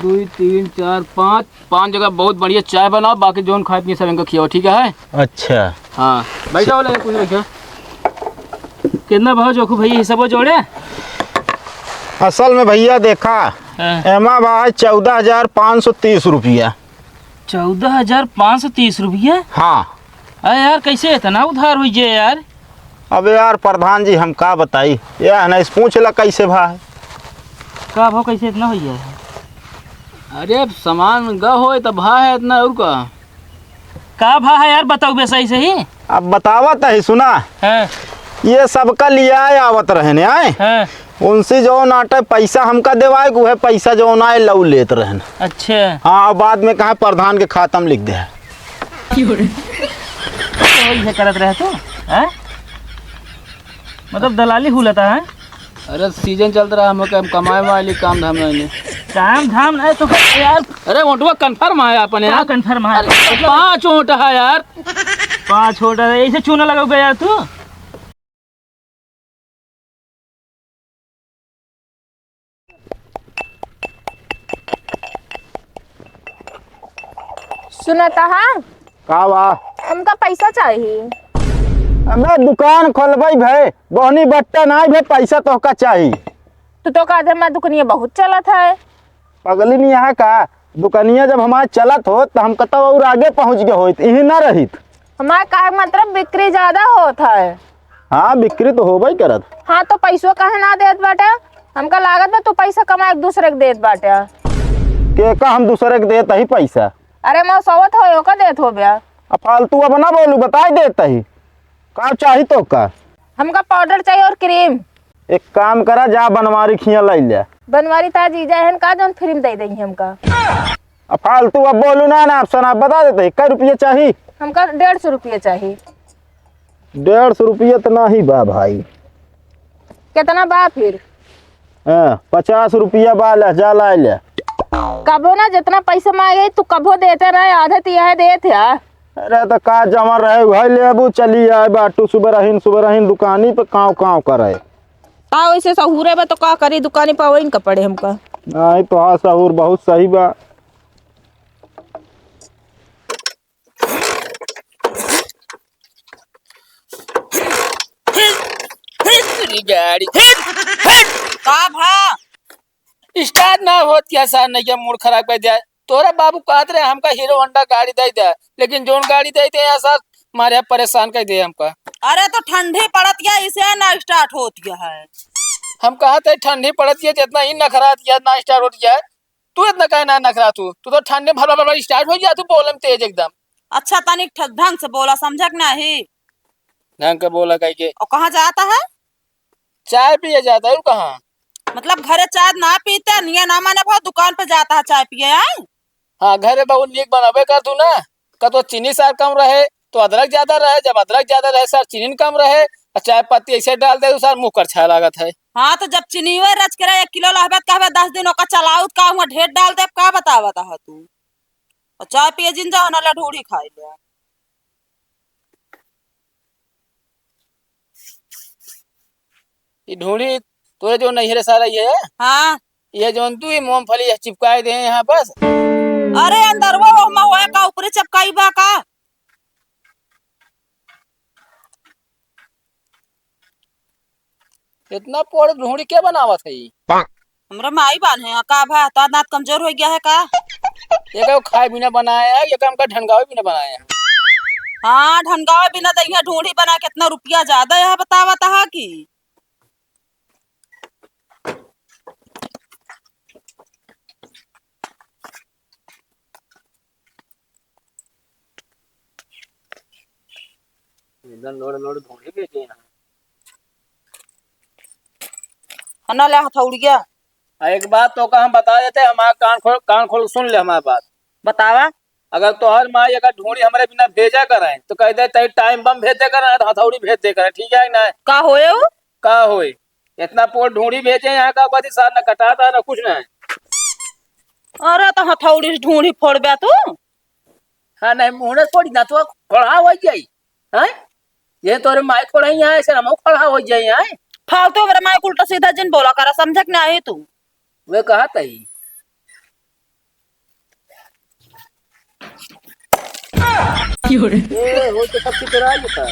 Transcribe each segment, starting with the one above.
दो तीन चार पाँच पाँच जगह बहुत बढ़िया चाय बनाओ, बाकी जोन खाए पिए सब इनको खिलाओ, ठीक है। अच्छा हाँ बैठा वाला कुछ बैठा। कितना भाव जोखू भैया हिसाब जोड़े? असल में भैया देखा एमा भाई 14,530 रुपया। 14,530 रुपया? हाँ। अरे यार कैसे इतना उधार हुई है यार? अब यार प्रधान जी हम का बताई या ना, इस पूछ ला कैसे भाई का भाव कैसे इतना हुई है? अरे सामान गा हो तब भा है इतना और का भा है यार, बताओ बे सही सही। अब बतावत है सुना है। ये सबका लिया आवत रहने आए है। उनसे जो नाटे पैसा हमका देवाए वह पैसा जो ना लऊ लेत रहन। अच्छा हाँ बाद में कहा प्रधान के खाता में लिख दे है। तो करत रहे तो है? मतलब दलाली हुलता है। अरे सीजन चल रहा है, हम कमाए वाली काम धाम नहीं। काम धाम है तो यार। अरे ओटवा कंफर्म है अपन यार। कंफर्म है 5 ओट है यार। 5 ओट है, ऐसे चूना लगाओगे यार तू? सुनता है का बा हमका पैसा चाहिए। अबे दुकान खोलबई भे बहनी बट्टा ना भे पैसा तो का चाहिए। तो का मैं दुकनिया बहुत चलत है। पगली नहीं यहाँ का दुकनिया जब हमारे चलत हो तो हम कतौ और आगे पहुँच गए होत यही ना रहित। हमारे का मतलब बिक्री ज्यादा होता है। हाँ बिक्री तो होबई करत। हाँ तो पैसों काहे ना देत बाटे? हमका लागत में तो पैसा कमा एक दूसरे के देत बाटे। के का हम दूसरे के देता ही पैसा? अरे मैं सवत हो का देत हो गया। अब फालतू अब ना बोलू बताई देता ही का चाहिए तो का। हमका पाउडर चाहिए और क्रीम। एक काम करा जा बनवारी खिया लाई ले। बनवारी ताज ई जाए का जौन फ्री में दे देंगे हमका। अब फालतू अब बोलू ना ना ऑप्शन आप बता देते कै रुपये चाहिए? हमका 150 रुपये चाहिए। 150 रुपये तो ना ही बा भाई। कितना बा फिर? 50 रुपया बा ले जा ला ले। कबो ना जितना पैसा मांगे तू कबो देते रहे, आधे तो यह देते है। अरे तो का जमा रहे भाई ले अबू चली आए बाटू सुबह रहीन दुकानी पे काव काव करे। हाँ वैसे सहूरे बा तो का करी दुकानी पर वही कपड़े हमका। नहीं तो हाँ सहूर बहुत सही बा। गाड़ी का भा स्टार्ट ना होत क्या सर नहीं मूड खराब कर दिया। तोरा बाबू कहत रहे हमका हीरो होंडा गाड़ी दे दे, लेकिन जोन गाड़ी दे दे सर मारे परेशान कर दे हमका। अरे तो ठंडी पड़त गया इसे ना स्टार्ट होत गया है। हम कहत है ठंडी पड़त है जितना ही नखरा दिया ना स्टार्ट होत गया। तू इतना कहे ना नखरा तू तो ठंडे भला भला स्टार्ट हो गया। तू बोलम तेज एकदम। अच्छा तनिक ढंग से बोला समझक नहीं। ढंग के बोला कह के। और कहाँ जाता है? चाय पिए जाता है कहाँ? मतलब घरे चाय ना पीते नहीं ना माने बहुत दुकान पे जाता है चाय पिए आए। हाँ घरे बहुत नीक बनाबे कर तू ना। का तो चीनी सार कम रहे तो अदरक ज्यादा रहे, जब अदरक ज्यादा रहे सर चीनी कम रहे और चाय पत्ती ऐसे डाल दे तो सर मुँह कर छा लागत है। हाँ तो जब चीनी रच के 1 किलो लाबे कहबे 10 दिन ओका चलाउत का हुआ ढेर डाल दे का बतावत है तू। और चाय पिए जिन जा ना ढूढ़ी खाई ले। ये ढूंढी तोरे जो नैहरे सारा ये है। हाँ ये जो तू ये मूंगफली चिपकाए दे यहाँ बस। अरे अंदर वो हुआ का ऊपर चपकाई बा का। इतना पोड़ ढूंढी क्या बनावत है? हमरा माई बान है का भा ता दांत कमजोर हो गया है का? ये का खाए बिना बनाया है, ये काम का ढंगावे बिना बनाया है। हाँ ढंगावे बिना दहिया ढूंढी बना कितना रुपया ज्यादा है बतावत है की। लोड़ ढूंढी बेचे ना। हना ले हथौड़िया। एक बात तो का हम बता देते, हमारा कान खोल सुन ले हमारी बात। बतावा। अगर तोहर माई अगर ढूंढी हमारे बिना भेजा करे तो कह दे तई टाइम बम भेज दे करे तो हथौड़ी भेज दे करे, ठीक है ना? का होए वो? का होए इतना पोड़ ढूंढी भेजे यहाँ का बदी सार न कटाता न कुछ ना। अरे तो हथौड़ी से ढूंढी फोड़ बे तू। हाँ नहीं मुहने थोड़ी ना तो खड़ा हो जाई है। ये तोरे माई खोड़ा ही है ऐसे हम खड़ा हो जाई है। फालतू मेरे माई उल्टा सीधा जिन बोला करा समझक नहीं तू। वे कहा तई हो तो सब ठीक करा लेता।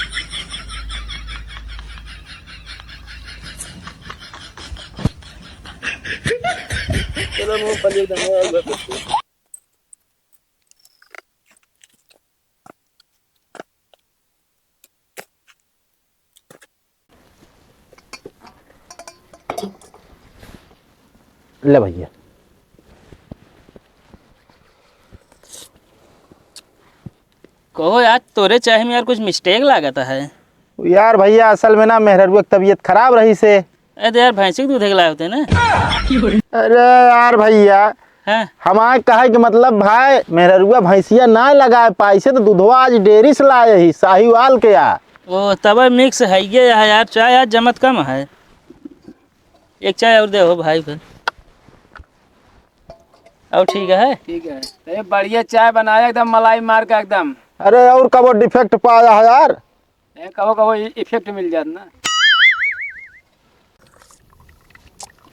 चलो मूंगफली एकदम ले भैया। कहो यार तोरे चाय में यार कुछ मिस्टेक लागता है। यार भैया असल में ना मेहरुआ की तबीयत खराब रही से। अरे तो यार भैंसी के दूध खिलाए होते ना। अरे यार भैया हाँ हमारे कहे कि मतलब भाई मेहरुआ भैंसिया ना लगाए पाई से तो दूधवा आज डेयरी से लाए ही साहिवाल के यार। ओ तब मिक्स है ये है यार, चाय यार जमत कम है। एक चाय और दे हो भाई फिर। और ठीक है तो बढ़िया चाय बनाया एकदम मलाई मार का एकदम। अरे और कब डिफेक्ट पाया है यार। कहो कहो इफेक्ट मिल जात ना।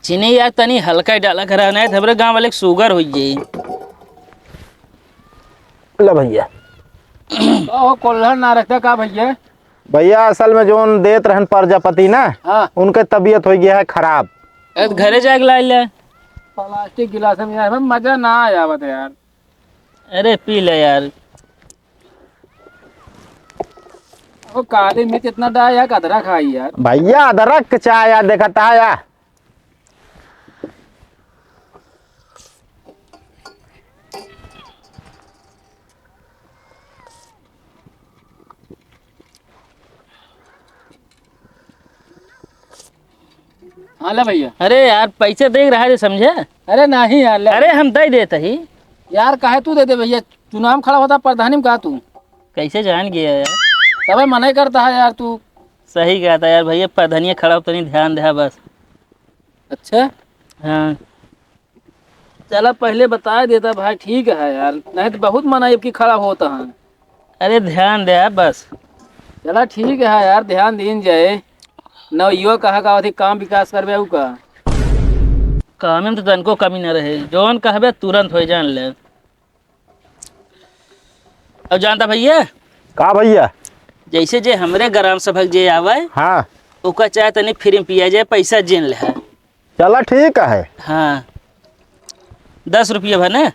चीनी यार तनी हल्का ही डाला करा नहीं तो हमारे गाँव वाले के शुगर हो जाये। ले भैया। कोल्हर ना रखता का भैया। भैया असल में जो देत रहन प्रजापति ना हाँ उनके तबीयत हो गया है खराब। घरे जाके ला ले। प्लास्टिक गिलास में यार मजा ना आया बता यार। अरे पी ले यार। वो काली मिर्च इतना डाल यार अदरक खाई यार। भैया अदरक चाय यार देखता है यार। हाँ ले भैया। अरे यार पैसे देख रहा है समझे। अरे नहीं यार ले। अरे हम दे देते ही यार। काहे तू दे दे भैया, चुनाव खड़ा होता प्रधानी में कहा तू कैसे जान गया यार। तब मना ही करता है यार तू। सही कहता यार भैया, प्रधानी खड़ा हो तो नहीं ध्यान दे बस। अच्छा हाँ चला पहले बता देता भाई ठीक है यार, नहीं तो बहुत मना की खड़ा होता है। अरे ध्यान दे बस। चला ठीक है यार ध्यान दीन जाए। न यो कहा का अधिक काम विकास करबे उ का काम में तो तनको कमी न रहे, जोन कहबे तुरंत हो जान ले। अब जानता भैया का भैया जैसे जे हमरे ग्राम सभा जे आवे हाँ ओका चाहे तनी फ्री में पिया जाए, पैसा जेन ले है। चला ठीक है। हाँ 10 रुपया भने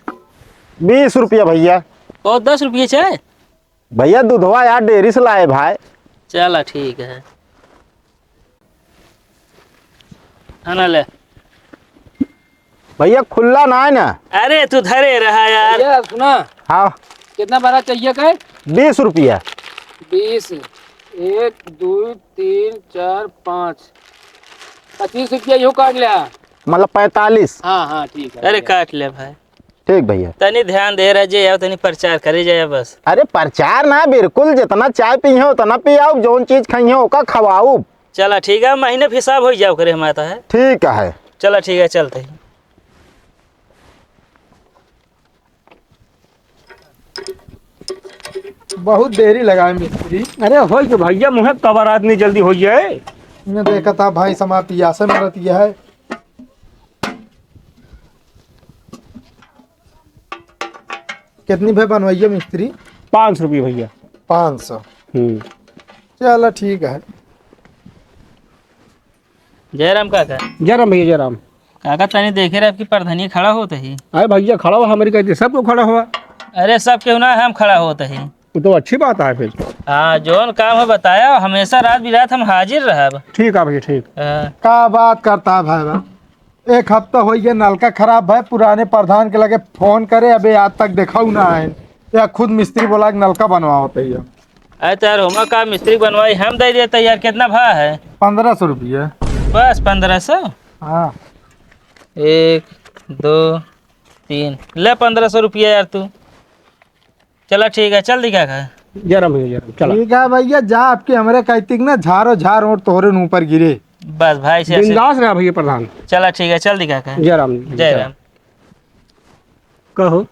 20 रुपया भैया। और 10 रुपये चाहे भैया दूधवा यार डेयरी से लाए भाई। चला ठीक है ना ले भैया खुला ना है ना। अरे तू धरे रहा यार। सुना हाँ कितना बड़ा चाहिए का 20 रुपया। 20 1 2 3 4 5 25 रुपया यो काट लिया मतलब 45। हाँ हाँ ठीक है। अरे काट ले भाई। ठीक भैया। तनी ध्यान दे रहा जे तनी प्रचार करे जाए बस। अरे प्रचार ना बिल्कुल जितना चाय पिए उतना पियाओ, जोन चीज खाइए ओका खवाओ। चला ठीक है महीने पे हिसाब हो जाओ करे हमारा है। ठीक है। चला ठीक है चलते हैं। बहुत देरी लगाए मिस्त्री। अरे हो तो भैया मुहे कबर आदमी जल्दी हो जाए। ने देखा था भाई समा पियासे मरत यह है। कितनी भाई बनवाइए मिस्त्री। 500 रुपये भैया। 500। चलो ठीक है। जयराम काका। जयराम भैया जयराम। काका तनी देखे रहे आपकी प्रधानी खड़ा होता ही। अरे भैया खड़ा हुआ हमारी कहती सबको खड़ा हुआ। अरे सब क्यों ना हम खड़ा होता ही। वो तो अच्छी बात है फिर। हाँ जोन काम है बताया, हमेशा रात बिरात हम हाजिर रहा। ठीक है भैया ठीक। का बात करता है भाई बा? एक हफ्ता हो गया नलका खराब भाई, पुराने प्रधान के लगे फोन करे अबे आज तक देखा ना है। या खुद मिस्त्री बोला कि नलका बनवाओ तैयार। अरे यार हम का मिस्त्री बनवाई हम दे देते यार। कितना भाव है? 1500 रुपये। बस 1500। हाँ 1 2 3 ले 1500 रुपया यार तू। चला ठीक है चल दिखा खा। जयराम भैया जयराम चला। ठीक है भैया जा आपके हमारे कहती ना झारो झार और तोहरे ऊपर गिरे। बस भाई से बिंदास रहा भैया प्रधान। चला ठीक है चल दिखा खा। जयराम जयराम। कहो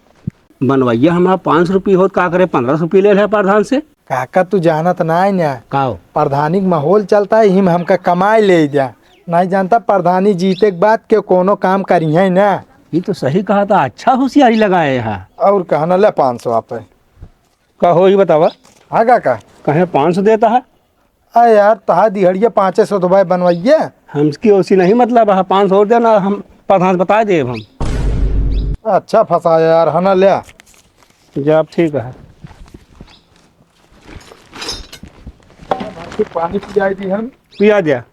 बनवाइया हमारा 500 रुपये हो का करे 1500 रुपये ले रहे प्रधान से। काका तू जानत ना है ना काओ प्रधानी माहौल चलता है हिम हमका कमाई ले जा। नहीं जानता प्रधानी जीते के बाद के कोनो काम करिए ना। ये तो सही कहा था, अच्छा होशियारी लगाए यहाँ। और कहना ले 500 आप। का हो ही बतावा। हाँ काका। कहे 500 देता है। अरे यार तहा दिहड़िया 500 तो भाई बनवाइए। हमकी ओसी नहीं मतलब है 500 देना हम प्रधान से बता दे हम। अच्छा फंसाया यार है ना लिया। जब ठीक है। पानी पी जाए थी हम। पिया दिया।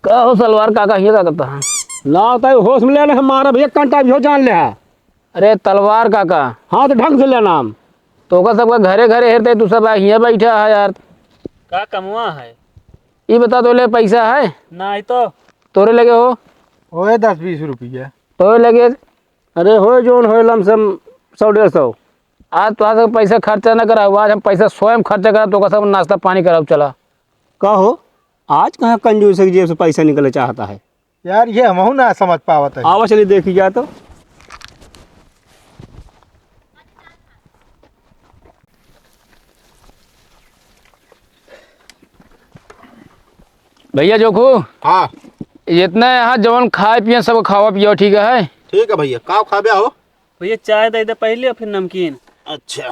का हो सलवार काका ये का करता है? ना होता है होश में लेना हमारा भैया कंटा भी हो जान ले है। अरे तलवार काका। हाँ तो ढंग से लेना हम। तो का सबका घरे घरे हेरते तू सब यहाँ बैठा है यार। का कमुआ है? ये बता तो ले पैसा है नहीं तो तोरे लगे हो? ओए 10-20 रुपये। तोरे लगे? अरे हो जोन हो लमसम 100-150। आज तो आज पैसा खर्चा न करा आज हम पैसा स्वयं खर्चा करा तो का सब नाश्ता पानी कराओ चला। का हो आज कहाँ कंजूस की जेब से पैसा निकलना चाहता है। यार ये हम ना समझ पावत है। आवा चलिए देखी जाए तो। भैया जोखू हाँ जितना यहाँ जवन खाए पिए सब खावा पियो ठीक है। ठीक है भैया का खा हो। भैया चाय दे दे पहले और फिर नमकीन। अच्छा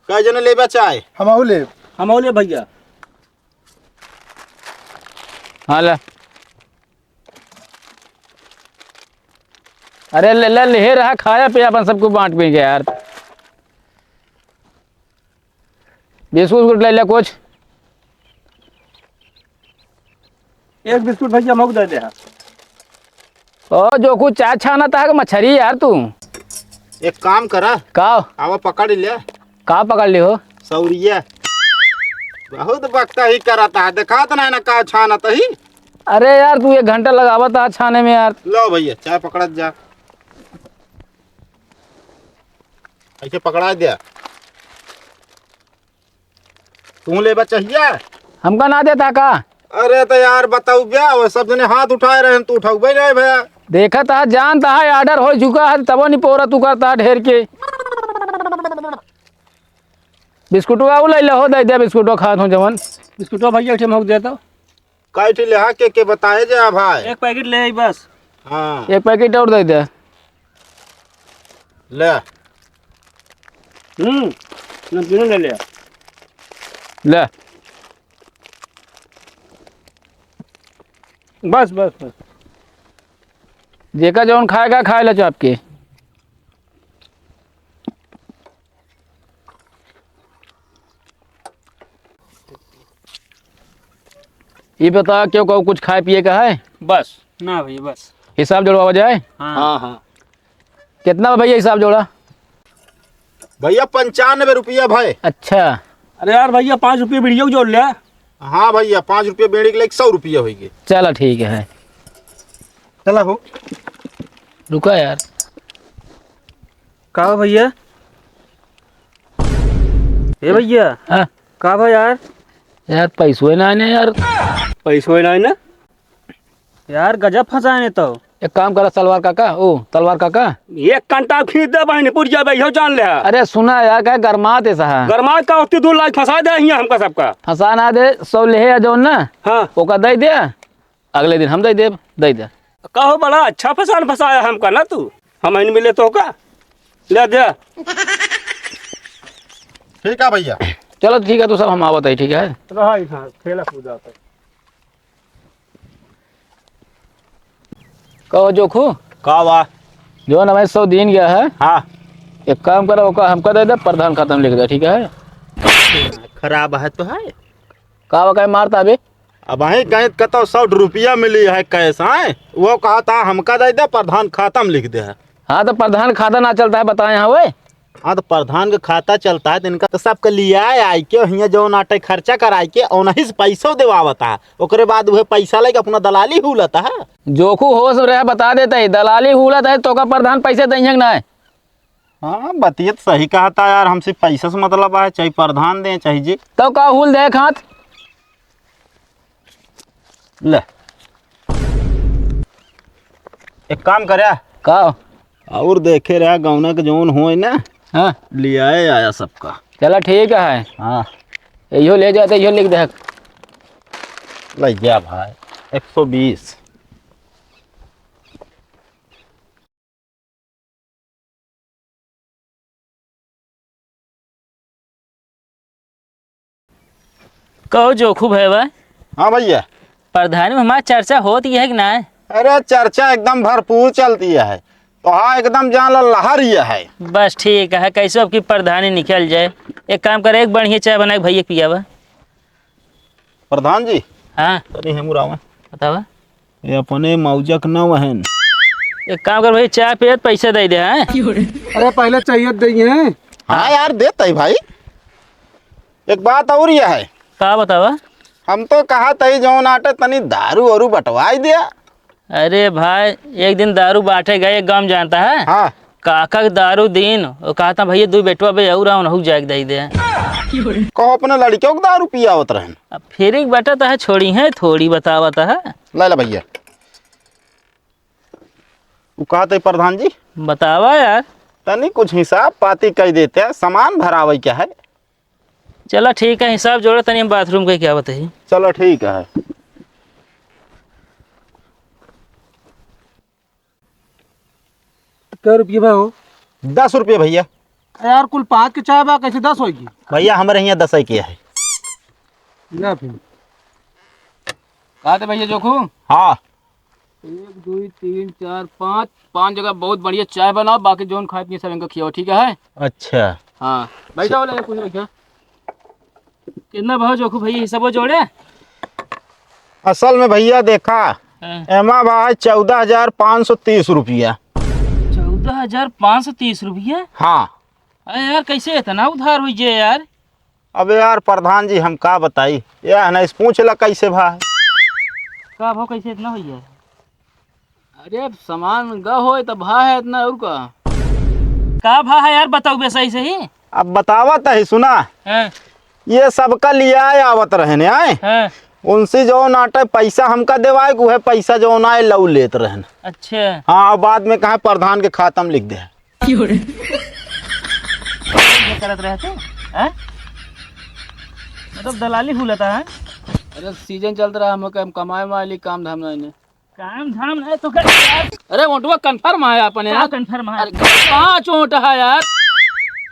कै जने लेबा चाय। हम ले। हम बोले भैया। हाँ ले। अरे ले ले ले रहा खाया पिया अपन सबको बांट पे यार। बिस्कुट ले ले कुछ। एक बिस्कुट भैया मऊ दे दे। ओ जो कुछ चाय छाना था कि मछरी यार तू। एक काम करा का आवा पकड़ लिया का पकड़ ली हो? सौरिया बहुत वक्ता ही कराता है देखा तो ना का छाना तही। अरे यार तू 1 घंटा लगावा था छाने में यार। लो भैया चाय पकड़त जा ऐसे पकड़ा दिया। तू लेबा चाहिए? हमका ना देता का? अरे तो यार बताऊ क्या वो सब जने हाथ उठाए रहे तू उठाऊ भाई रहे भैया। देखा था जानता है ऑर्डर हो चुका है तब नहीं पोरा तू करता है ढेर के। बिस्कुटवा ले लो दे दे बिस्कुटवा खा हूँ जवन। बिस्कुट भैया उठे मऊ देता। काइट ले के बताए जा भाई। एक पैकेट ले आई बस। हाँ 1 पैकेट और दे दे। ले नमकीन ले लिया। ले बस बस बस। जेका जवन खाएगा खाए लो आपके। ये बता क्यों कहूँ कुछ खाए पिए का है? बस ना भैया बस। हिसाब जोड़वा जाए। हाँ हाँ कितना भैया हिसाब जोड़ा? भैया 95 रुपया भाई। अच्छा अरे यार भैया 5 रुपये वीडियो जोड़ लिया। हाँ भैया 5 रुपये बेड़ी के लिए 100 रुपया होगी। चलो ठीक है। चला हो। रुका यार। का भैया? ए भैया हाँ का भाई यार? यार पैसों ना आने यार। पैसों नहीं ना यार गजब फंसाए ने तो। एक काम करा सलवार काका ओ तलवार काका। एक कंटा खींच दे बहनी पुरिया भैया जान ले। अरे सुना यार क्या गरमात है सहा। गरमात का उतनी दूर लाज फंसा दे यहाँ हमका सबका। फंसा ना दे 100 ले जो ना हाँ ओका दे दे अगले दिन हम दे दे। कहो बड़ा अच्छा फंसाया हमका ना तू। हम इन मिले तो का ले दे। ठीक है भैया। चलो ठीक है तो सब हम आवत है ठीक है। हाँ खेला कूदा कहो जोखू का वाह। जो ना 100 दिन गया है। हाँ एक काम करो ओका हमका दे दे प्रधान खत्म लिख दे ठीक है। खराब है तो है का वका मारता अभी। अब वही कहीं कतो 100 रुपया मिली है कैसा है वो कहा था हमका दे दे प्रधान खाता में लिख दे है। हाँ तो प्रधान खाता ना चलता है बताए यहाँ वे। हाँ तो प्रधान का खाता चलता है तो इनका तो सबके लिया आई के हियाँ जो नाटे खर्चा कराई के उन्हीं से पैसा देवावता है ओकरे बाद वह पैसा लेके अपना दलाली हुलता है। जोखू होश रहे बता देता है दलाली हुलत है तो का प्रधान पैसे देंगे ना। हाँ बतियत सही कहा था यार हमसे पैसा से मतलब है चाहे प्रधान दें चाहे जी। तो का हुल दे हाथ ले एक काम करे का और देखे रहा गौना के जौन हो ना हाँ लिया आया सबका। चलो ठीक है। हाँ यो ले जाते यो लिख दे। ले गया भाई 120। कहो जोखू भाई हाँ भैया। प्रधानी में हमारी चर्चा होती है कि ना? अरे चर्चा एकदम भरपूर चलती है। तो हाँ एकदम जान लहर ही है। बस ठीक है, कैसे अब की प्रधानी निकल जाए। एक काम करे, एक बढ़िया चाय बना के भैया पियावा। प्रधान जी हाँ तनी हम उड़ावा बतावा। ये अपने मौजक न वहन। एक काम कर भैया, चाय पिए तो पैसे दे दे। हाँ अरे पहले चाहिए देंगे। हाँ यार देते ही भाई। एक बात और यह है, का बतावा। हम तो कहा तही जौन आटे तनी दारू और बटवाई दिया। अरे भाई एक दिन दारू बांटे गए, एक गाँव जानता है। हाँ काका के दारू दिन वो कहा था भैया 2 बेटवा बे और आहू जाग दे दे। कहो अपने लड़कियों को दारू पिया होत रहन। अब फिर एक बेटा तो है, छोड़ी है थोड़ी बतावता है। ले ला भैया। वो कहा थे प्रधान जी बतावा यार। तनी कुछ हिसाब पाती कह देते हैं, सामान भरावे क्या है। चलो ठीक है, हिसाब जोड़ो तनी। हम बाथरूम का क्या बताइए। चलो ठीक है। क्या रुपये भाई हो? 10 रुपये भैया। यार कुल 5 के चाय बा, कैसे 10 होगी? भैया हमारे यहाँ 10 ही किया है। ना फिर कहा थे भैया जोखू? हाँ 1 2 3 4 5 जगह बहुत बढ़िया चाय बनाओ, बाकी जोन खाए पिए सब इनको खिलाओ, ठीक है? अच्छा। हाँ बैठा बोले कुछ भैया। कितना भाव जोखू भैया, हिसाब जोड़े? असल में भैया देखा हाँ। एमा भाई 14,530 रुपया। 14,530 रुपया? हाँ। अरे यार कैसे इतना उधार हुई जे यार? अबे यार प्रधान जी हम का बताई, यह ना इस पूछ ला कैसे भाई। का भाव कैसे इतना हुई है? अरे सामान गा हो तो भा है इतना और का भाव है यार, बताओ बे सही सही। अब बतावत है सुना। हाँ ये सबका लिया आवत रहने आए, हाँ। उनसे जो नाटे पैसा हमका देवाए वो है पैसा जो आए लव लेत रहन। अच्छा हाँ और बाद में कहा प्रधान के खाता में लिख दे। क्या करत रहते हैं? मतलब दलाली भूलता है। अरे सीजन चल रहा है, हम कमाए वाली काम धाम नहीं। काम धाम नहीं तो कर यार। अरे ओंटवा कन्फर्म है अपने यार। कंफर्म है। अरे 5 ओंट है यार।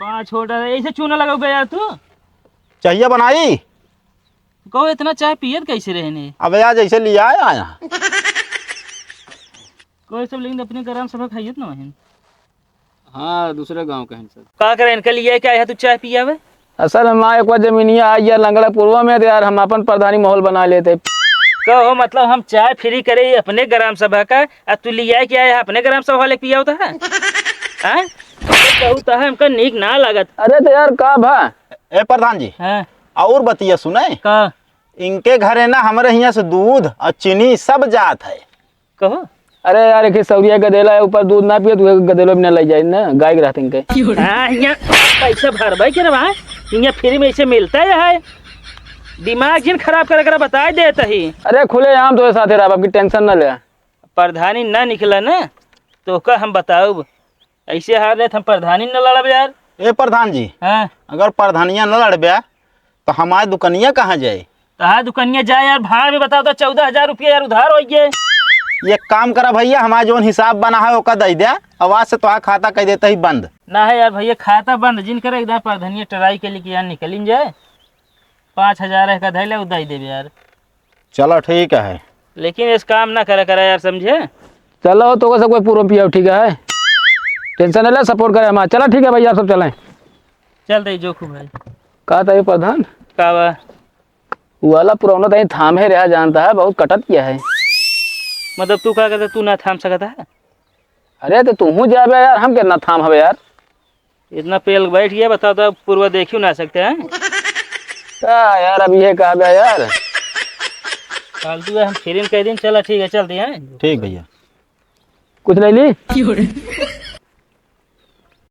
5 छोटा ऐसे चूना लगाओ बे यार तू। चाहिए बनाई। कहो इतना चाय पियत कैसे रहने? अब यार जैसे लिया आया। कोई सब लेकिन अपने ग्राम सभा खाइए ना वहीं। हाँ दूसरे गांव के हैं सब। का करे इनके लिए क्या है, तू चाय पिया वे? असल में एक बार जमीनिया आई यार लंगड़ा पूर्वा में, तो यार हम अपन प्रधानी माहौल बना लेते। कहो मतलब हम चाय फ्री करे अपने ग्राम सभा का, और तू लिया क्या है अपने ग्राम सभा वाले पिया होता है? हाँ कहता है हमका नीक ना लागत। अरे तो यार का भा ए प्रधान जी हाँ और बतिया सुने। का इनके घर है ना हमारे यहाँ से दूध और चीनी सब जात है। कहो। अरे यार एक सौरिया गदेला है, ऊपर दूध ना पिए तो गदेलो भी ना ले जाए ना, गाय के रहते इनके। हाँ यहाँ पैसा भर भाई के रहा यहाँ फ्री में ऐसे मिलता है। दिमाग जिन खराब कर बता देता ही। अरे खुले आम तो साथ रहा, आपकी टेंशन ना ले। प्रधानी ना निकला ना तो का हम बताओ ऐसे हार रहे हम प्रधानी न लड़ब यार। ए प्रधान जी हाँ अगर प्रधानिया न लड़बे तो हमारे दुकनिया कहाँ जाए? तो दुकानिया जाए यार, भाड़ा भी बताओ तो 14,000 रुपया यार उधार हो गए। ये काम करा भैया, हमारा जो हिसाब बना है वो दे दिया, आवाज से तो खाता कह देता ही बंद ना है यार भैया, खाता बंद जिन करे इधर प्रधानिया ट्राई के लिए यार निकलिन जाए। 5,000 का धैले उदाई देवे यार। चलो ठीक है, लेकिन इस काम ना करा यार, समझे? चलो तो सब कोई पूर्व पिया ठीक है, टेंशन नहीं ले, सपोर्ट करे हमारा। चलो ठीक है भैया सब चलें। चल रही जोखू भाई। कहा था ये प्रधान का बा? वाला पुराना तो थाम है रहा, जानता है बहुत कटत किया है। मतलब तू क्या कहता तू ना थाम सकता है? अरे तो तू जाबे यार, हम कितना थाम हवे यार। इतना पेल बैठ गया बताओ तो पूर्व देखियो ना सकते हैं क्या यार अब ये कहा यार फालतू है। हम फिर कह दिन चला ठीक है चलते हैं। ठीक भैया। कुछ ले ली